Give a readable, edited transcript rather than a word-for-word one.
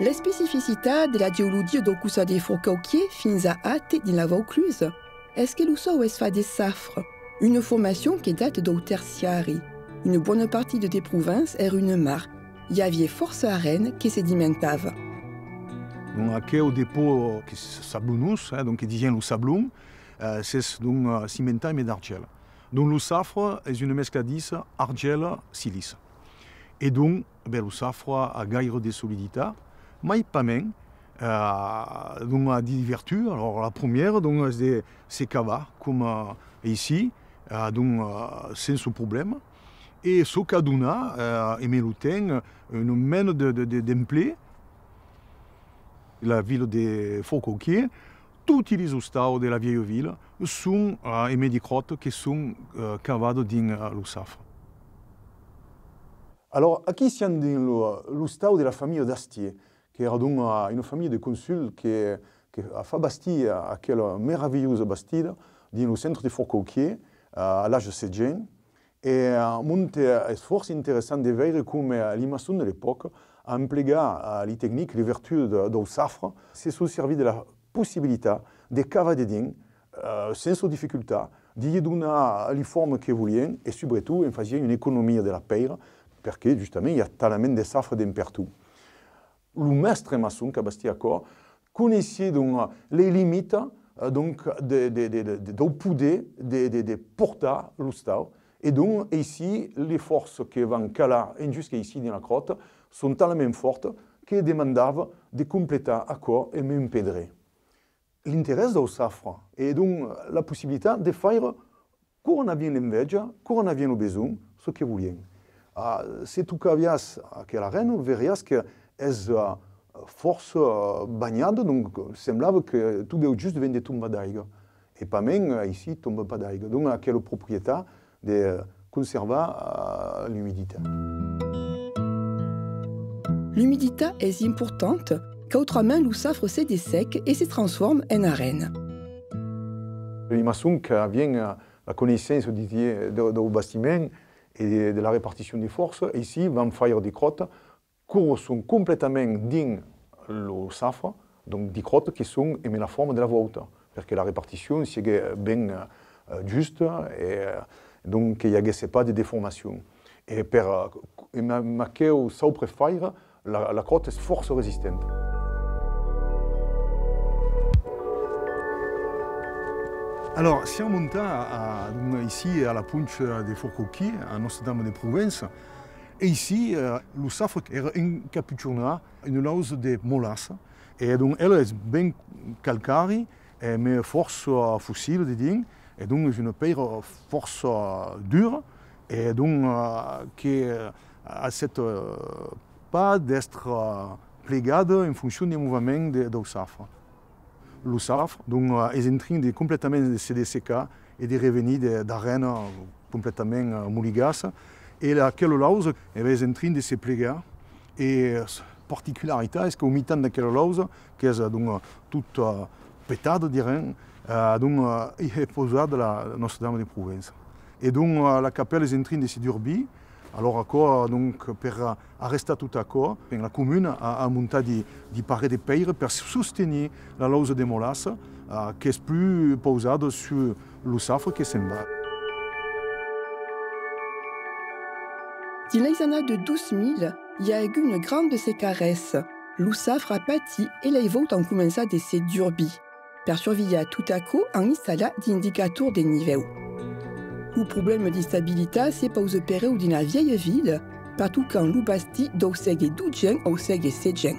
La specificità della geologia do cussa de Forcauquier fins a ate din la Vaucluse est que l'uso es fa des safres, une formation qui date do tertiari. Une bonne partie de des provinces est une mar. Il y avait force arène qui sedimentava. Donc, aqui é o depô que sablonous, donc qui devient le sablon, c'est donc cimentam et d'argile. Donc le safre est une mescladisse argile-silice. Et donc, le safre a gaire de solidité, mais pas même. Donc a des vertus. Alors la première, donc c'est cava, comme ici, donc sans problème. Et ce caduna, Emelouten, une mène d'emploi. La ville de Forcauquier, tous les hostaux de la vieille ville sont émis des crottes qui sont cavades dans le safre. Alors, ici, c'est l'hostal de la famille d'Astier, qui est donc une famille de consuls qui a fait bâtir aquelle merveilleuse bastide dans le centre de Forcauquier à l'âge de Sédien. Et c'est fort intéressant de voir comment l'imation de l'époque a employé les techniques, les vertus du safre. C'est se servir de la possibilité de cavader sans difficulté, de donner les formes qu'ils voulaient et surtout de faire une économie de la paille parce que justement il y a tellement de safre d'un partout. Le maître maçon qui a bâti encore connaissait donc les limites donc de pouder de porter l'hostal. Et donc ici les forces qui vont caler jusqu'ici dans la crotte sont tellement fortes qu'elles demandent de compléter encore et même pédrer. L'intérêt du safre est donc la possibilité de faire quand on a bien l'envie, quand on a bien le besoin, ce que vous voulez. Si tu cavias que la reine, vous verriez que est force bagnade, donc semblable que tout est juste de tomber d'aigle. Et pas même ici tombe pas d'aigle. Donc à quelle propriété de conserver l'humidité. L'humidité est importante, car autrement le safre se dessèque et se transforme en arène. Les maçons qui ont la connaissance du bâtiment et de la répartition des forces, ici, vont faire des crottes qui sont complètement dans le safre, donc des crottes qui sont dans la forme de la voûte, parce que la répartition est bien juste et donc il n'y a pas de déformation. Et pour marquer au préfère, la crotte est fort résistante. Alors, si on monte ici à la punche de Forcauquier, à Notre-Dame-de-Provence, et ici, le safre est encapuchonné une lause de molasse. Et donc, elle est bien calcaire, mais force fossile, et donc une paire force dure, et donc qui a cette pas d'être plégade en fonction des mouvements du safre. Le safre donc, est en train de complètement se dessécher et de revenir d'arène complètement mouligasse. Et laquelle lause est en train de se pléguer. Et la particularité est qu'au milieu de cette lause, qui est donc toute pétade, dirais, donc, il est posé la Notre-Dame-de-Provence. Et donc la capelle est en train de se durber. Alors, donc, pour rester tout à corps, la commune a monté des parets de pierre pour soutenir la lause de molasse, qui est plus posée sur le safre qui s'en va. Dans les années de 12 000, il y a eu une grande sécheresse. Le safre a pâti et les votes ont commencé à se durber. Per surveiller tout à coup, on installa des indicateurs de niveau. Le problème de stabilité s'est posé dans la vieille ville, partout quand le basti d'au segle 12 au segle 7.